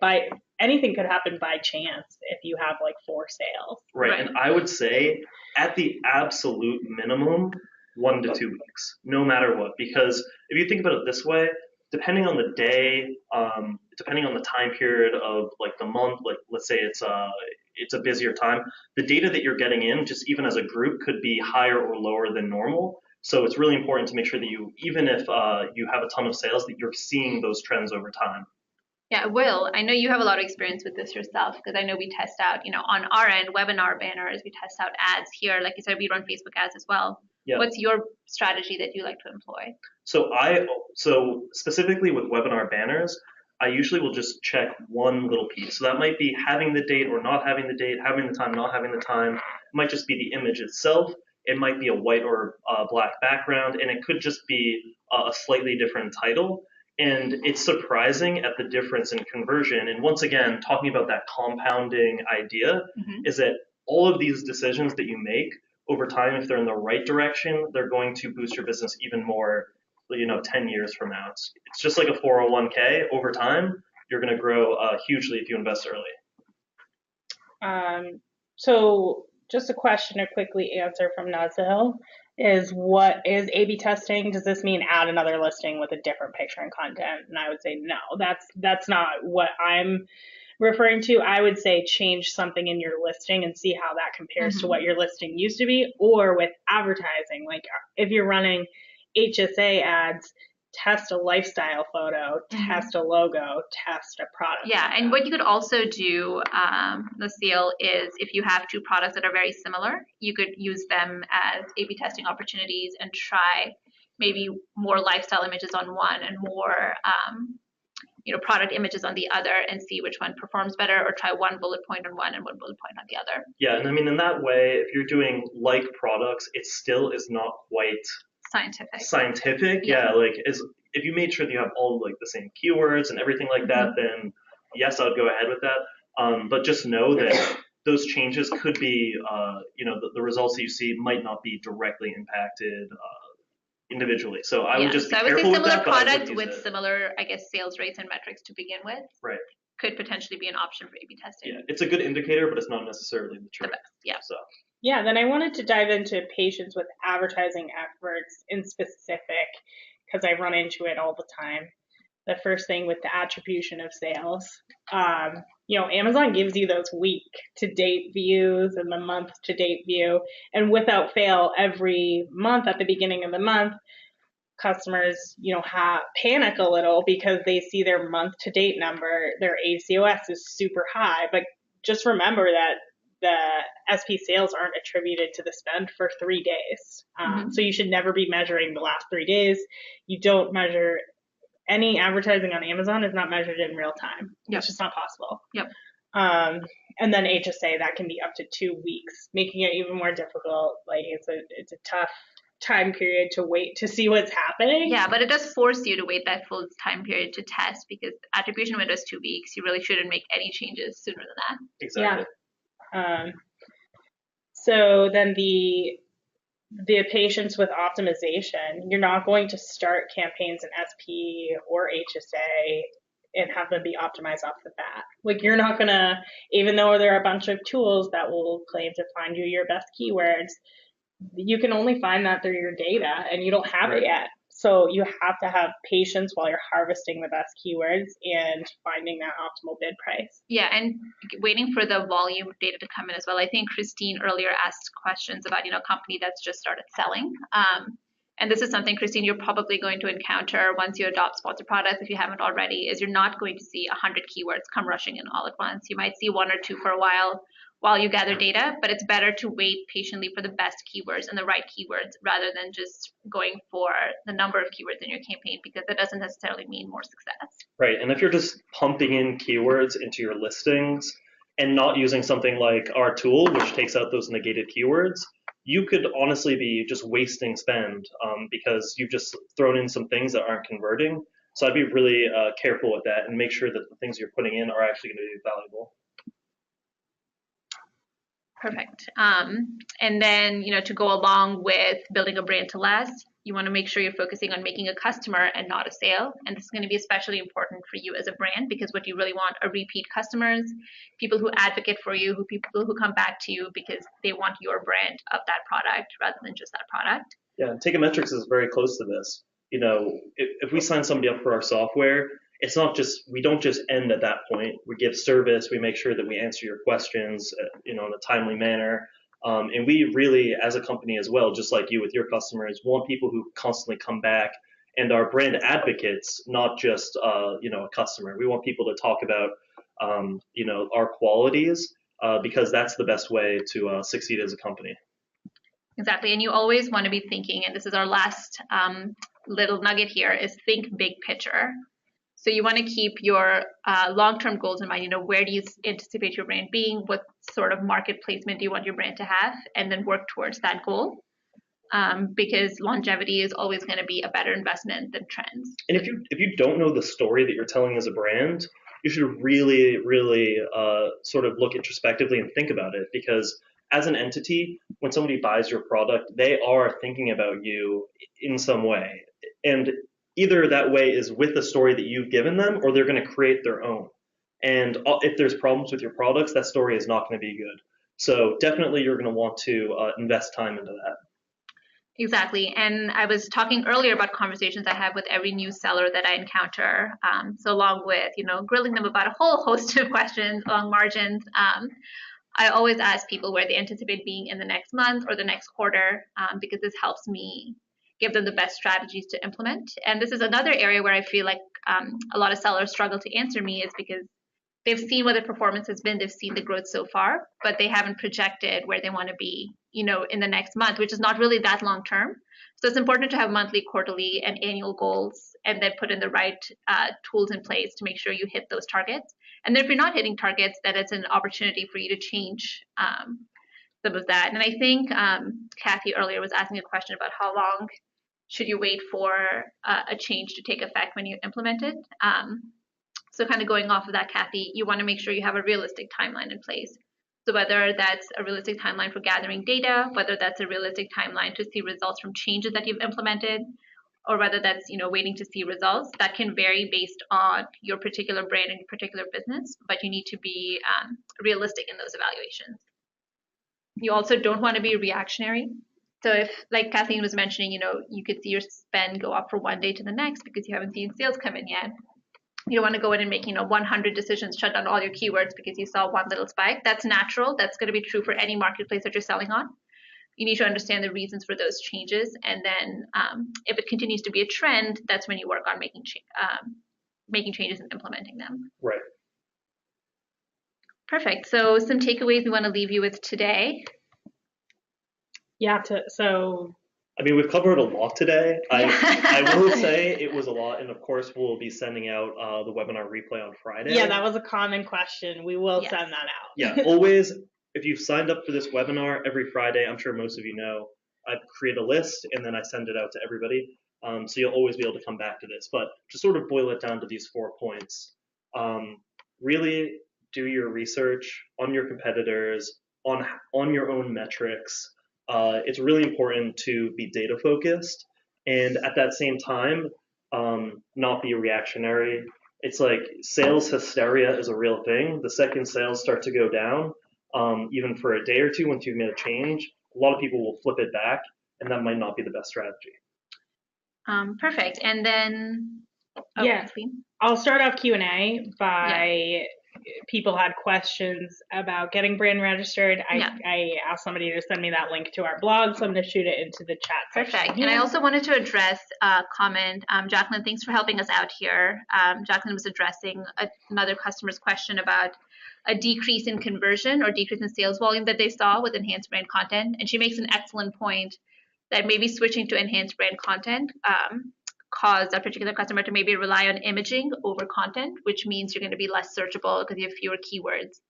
anything could happen by chance if you have like 4 sales. Right. And I would say at the absolute minimum, 1 to 2 weeks, no matter what. Because if you think about it this way, depending on the day, depending on the time period of like the month, like let's say it's a busier time, the data that you're getting in, just even as a group, could be higher or lower than normal. So it's really important to make sure that you, even if you have a ton of sales, that you're seeing those trends over time. Yeah, Will, I know you have a lot of experience with this yourself, because I know we test out, on our end, webinar banners, we test out ads here. Like you said, we run Facebook ads as well. Yeah. What's your strategy that you like to employ? So specifically with webinar banners, I usually will just check one little piece. So that might be having the date or not having the date, having the time, not having the time. It might just be the image itself. It might be a white or black background, and it could just be a slightly different title. And it's surprising at the difference in conversion. And once again, talking about that compounding idea, is that all of these decisions that you make over time, if they're in the right direction, they're going to boost your business even more, 10 years from now. It's just like a 401k. Over time, you're going to grow hugely if you invest early. So just a question to quickly answer from Nazil is, what is A/B testing? Does this mean add another listing with a different picture and content? And I would say no, that's not what I'm referring to. I would say change something in your listing and see how that compares to what your listing used to be, or with advertising. Like if you're running HSA ads, test a lifestyle photo, test a logo, test a product. Yeah, and what you could also do, Lucille, is if you have 2 products that are very similar, you could use them as A/B testing opportunities and try maybe more lifestyle images on one and more product images on the other, and see which one performs better, or try one bullet point on one and one bullet point on the other. Yeah, and I mean, in that way, if you're doing like products, it still is not quite scientific. Yeah, like if you made sure that you have all like the same keywords and everything like that, then yes, I would go ahead with that. But just know that those changes could be, the results that you see might not be directly impacted individually. So I would just be careful with that. I would say similar products with similar, sales rates and metrics to begin with. Right. Could potentially be an option for A/B testing. Yeah, it's a good indicator, but it's not necessarily the truth. The best, yeah. So. Yeah, then I wanted to dive into patience with advertising efforts in specific, because I run into it all the time. The first thing with the attribution of sales, Amazon gives you those week-to-date views and the month-to-date view, and without fail, every month at the beginning of the month, customers, panic a little because they see their month-to-date number, their ACOS is super high, but just remember that the SP sales aren't attributed to the spend for 3 days. So you should never be measuring the last 3 days. You don't measure any advertising on Amazon is not measured in real time. Yep. It's just not possible. Yep. And then HSA, that can be up to 2 weeks, making it even more difficult. Like it's a tough time period to wait to see what's happening. Yeah, but it does force you to wait that full time period to test, because attribution window is 2 weeks. You really shouldn't make any changes sooner than that. Exactly. Yeah. So then the patience with optimization, you're not going to start campaigns in SP or HSA and have them be optimized off the bat. Like you're not gonna, even though there are a bunch of tools that will claim to find you your best keywords, you can only find that through your data and you don't have it yet. So you have to have patience while you're harvesting the best keywords and finding that optimal bid price. Yeah, and waiting for the volume data to come in as well. I think Christine earlier asked questions about, a company that's just started selling. And this is something, Christine, you're probably going to encounter once you adopt sponsored products, if you haven't already, is you're not going to see 100 keywords come rushing in all at once. You might see one or two for a while you gather data, but it's better to wait patiently for the best keywords and the right keywords rather than just going for the number of keywords in your campaign, because that doesn't necessarily mean more success. Right, and if you're just pumping in keywords into your listings and not using something like our tool, which takes out those negated keywords, you could honestly be just wasting spend because you've just thrown in some things that aren't converting. So I'd be really careful with that and make sure that the things you're putting in are actually going to be valuable. Perfect. And then, to go along with building a brand to last, you want to make sure you're focusing on making a customer and not a sale. And this is going to be especially important for you as a brand, because what you really want are repeat customers, people who advocate for you, people who come back to you because they want your brand of that product rather than just that product. Yeah, Teikametrics is very close to this. If we sign somebody up for our software, it's not just, we don't just end at that point. We give service, we make sure that we answer your questions, in a timely manner. And we really, as a company as well, just like you with your customers, want people who constantly come back and are brand advocates, not just, a customer. We want people to talk about, our qualities because that's the best way to succeed as a company. Exactly. And you always want to be thinking, and this is our last little nugget here, is think big picture. So you want to keep your long-term goals in mind. Where do you anticipate your brand being? What sort of market placement do you want your brand to have? And then work towards that goal. Because longevity is always going to be a better investment than trends. And if you don't know the story that you're telling as a brand, you should really, really sort of look introspectively and think about it. Because as an entity, when somebody buys your product, they are thinking about you in some way. And either that way is with the story that you've given them, or they're going to create their own. And if there's problems with your products, that story is not going to be good. So definitely you're going to want to invest time into that. Exactly. And I was talking earlier about conversations I have with every new seller that I encounter. So along with, grilling them about a whole host of questions along margins, I always ask people where they anticipate being in the next month or the next quarter, because this helps me give them the best strategies to implement. And this is another area where I feel like a lot of sellers struggle to answer me, is because they've seen what the performance has been, they've seen the growth so far, but they haven't projected where they want to be, in the next month, which is not really that long term. So it's important to have monthly, quarterly, and annual goals, and then put in the right tools in place to make sure you hit those targets. And then if you're not hitting targets, then it's an opportunity for you to change some of that. And I think Kathy earlier was asking a question about how long should you wait for a change to take effect when you implement it. So kind of going off of that, Kathy, you want to make sure you have a realistic timeline in place. So whether that's a realistic timeline for gathering data, whether that's a realistic timeline to see results from changes that you've implemented, or whether that's waiting to see results, that can vary based on your particular brand and particular business, but you need to be realistic in those evaluations. You also don't want to be reactionary. So if, like Kathleen was mentioning, you could see your spend go up from one day to the next because you haven't seen sales come in yet. You don't want to go in and make 100 decisions, shut down all your keywords because you saw one little spike. That's natural. That's going to be true for any marketplace that you're selling on. You need to understand the reasons for those changes, and then if it continues to be a trend, that's when you work on making changes and implementing them. Right. Perfect. So some takeaways we want to leave you with today. Yeah. I mean, we've covered a lot today. I will say it was a lot, and of course we'll be sending out the webinar replay on Friday. Yeah, that was a common question. We will send that out. Yeah, always, if you've signed up for this webinar every Friday, I'm sure most of you know, I create a list and then I send it out to everybody. So you'll always be able to come back to this. But to sort of boil it down to these 4 points, really do your research on your competitors, on your own metrics. It's really important to be data focused, and at that same time, not be reactionary. It's like sales hysteria is a real thing. The second sales start to go down, even for a day or two, once you've made a change, a lot of people will flip it back, and that might not be the best strategy. Perfect. And then, Yeah. I'll start off Q&A by people had questions about getting brand registered. I asked somebody to send me that link to our blog, so I'm going to shoot it into the chat section. Perfect. And I also wanted to address a comment. Jacqueline, thanks for helping us out here. Jacqueline was addressing another customer's question about a decrease in conversion or decrease in sales volume that they saw with enhanced brand content. And she makes an excellent point that maybe switching to enhanced brand content caused a particular customer to maybe rely on imaging over content, which means you're going to be less searchable because you have fewer keywords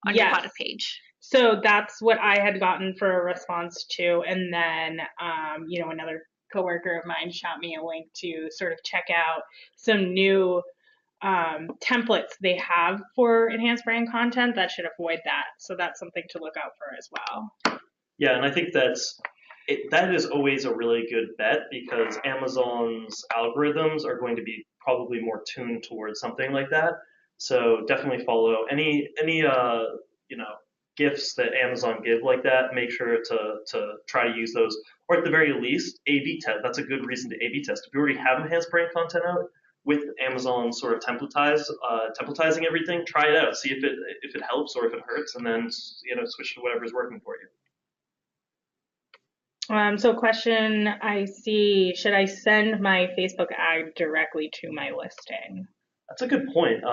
on your product page. So that's what I had gotten for a response to. And then, another coworker of mine shot me a link to sort of check out some new templates they have for enhanced brand content that should avoid that. So that's something to look out for as well. Yeah, and I think that is always a really good bet because Amazon's algorithms are going to be probably more tuned towards something like that. So definitely follow any gifts that Amazon give like that. Make sure to try to use those, or at the very least, A/B test. That's a good reason to A/B test. If you already have enhanced brand content out with Amazon sort of templatizing everything, try it out. See if it helps or if it hurts, and then switch to whatever's working for you. So question I see, should I send my Facebook ad directly to my listing? That's a good point.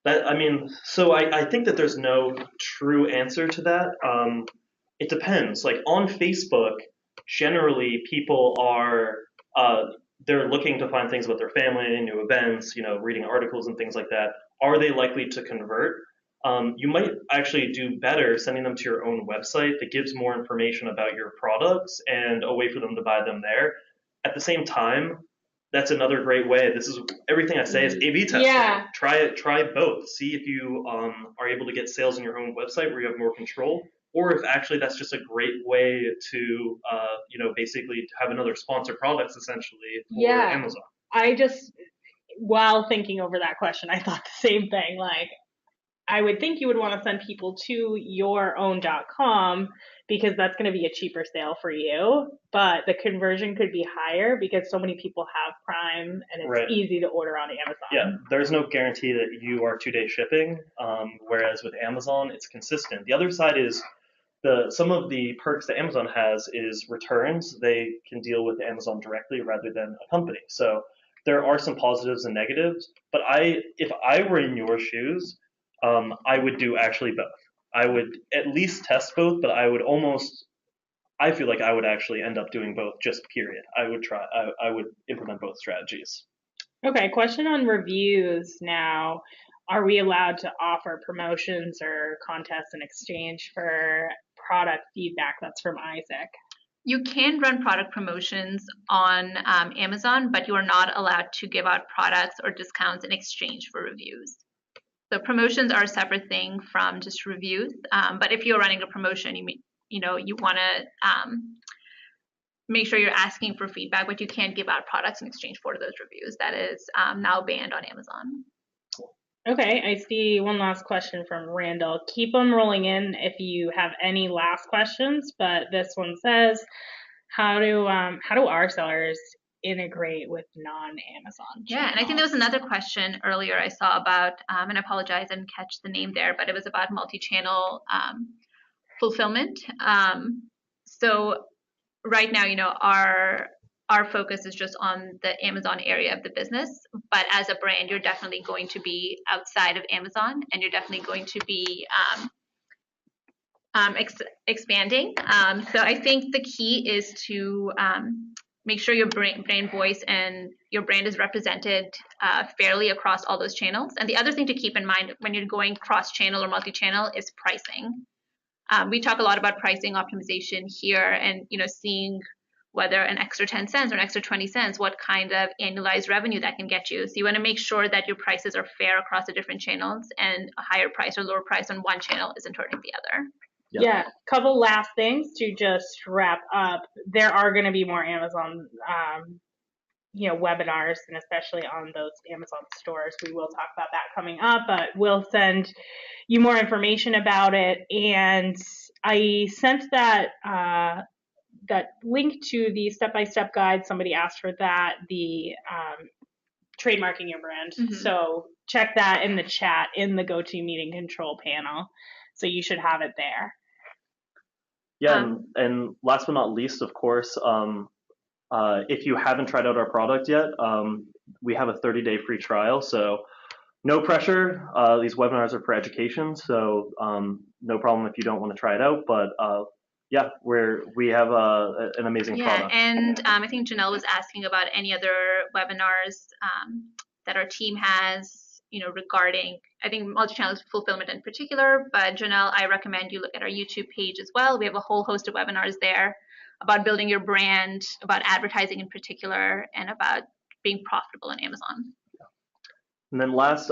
I think that there's no true answer to that. It depends. Like on Facebook, generally people are they're looking to find things about their family, new events, reading articles and things like that. Are they likely to convert? You might actually do better sending them to your own website that gives more information about your products and a way for them to buy them there. At the same time, that's another great way. This is everything I say is A/B testing. Yeah. Try both. See if you are able to get sales on your own website where you have more control, or if actually that's just a great way to basically have another sponsored products essentially for Amazon. I just, while thinking over that question, I thought the same thing. Like, I would think you would want to send people to your own .com because that's going to be a cheaper sale for you, but the conversion could be higher because so many people have Prime and it's easy to order on Amazon. Yeah, there's no guarantee that you are 2-day shipping, whereas with Amazon, it's consistent. The other side is some of the perks that Amazon has is returns. They can deal with Amazon directly rather than a company. So there are some positives and negatives, but if I were in your shoes, I would do actually both. I would at least test both, but I feel like I would actually end up doing both, just period. I would implement both strategies. Okay, question on reviews now. Are we allowed to offer promotions or contests in exchange for product feedback? That's from Isaac. You can run product promotions on Amazon, but you are not allowed to give out products or discounts in exchange for reviews. So promotions are a separate thing from just reviews. But if you're running a promotion, you want to make sure you're asking for feedback, but you can't give out products in exchange for those reviews. That is now banned on Amazon. Okay, I see one last question from Randall. Keep them rolling in if you have any last questions, but this one says, how do our sellers integrate with non-Amazon channels? Yeah, and I think there was another question earlier I saw about, and I apologize, I didn't catch the name there, but it was about multi-channel fulfillment. So right now, our focus is just on the Amazon area of the business, but as a brand, you're definitely going to be outside of Amazon, and you're definitely going to be expanding. So I think the key is to make sure your brand voice and your brand is represented fairly across all those channels. And the other thing to keep in mind when you're going cross-channel or multi-channel is pricing. We talk a lot about pricing optimization here, and seeing whether an extra 10 cents or an extra 20 cents, what kind of annualized revenue that can get you. So you want to make sure that your prices are fair across the different channels, and a higher price or lower price on one channel isn't hurting the other. Yeah, couple last things to just wrap up. There are going to be more Amazon webinars, and especially on those Amazon stores. We will talk about that coming up, but we'll send you more information about it. And I sent that link to the step-by-step guide. Somebody asked for that, the trademarking your brand. Mm-hmm. So check that in the chat in the GoToMeeting control panel. So you should have it there. Yeah, and last but not least, of course, if you haven't tried out our product yet, we have a 30-day free trial. So no pressure. These webinars are for education, so no problem if you don't want to try it out. But yeah, we have an amazing product. And I think Janelle was asking about any other webinars that our team has, regarding, I think, multi-channel fulfillment in particular. But Janelle, I recommend you look at our YouTube page as well. We have a whole host of webinars there about building your brand, about advertising in particular, and about being profitable on Amazon. And then last,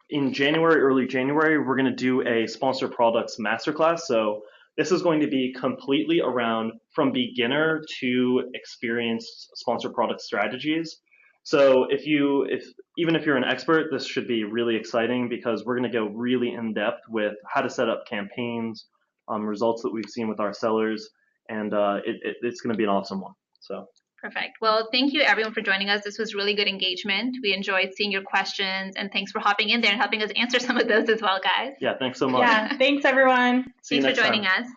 in January, early January, we're going to do a sponsored products masterclass. So this is going to be completely around from beginner to experienced sponsored product strategies. So even if you're an expert, this should be really exciting because we're going to go really in depth with how to set up campaigns, results that we've seen with our sellers, and it's going to be an awesome one. So. Perfect. Well, thank you everyone for joining us. This was really good engagement. We enjoyed seeing your questions, and thanks for hopping in there and helping us answer some of those as well, guys. Yeah, thanks so much. Yeah, thanks everyone. Thanks for joining us.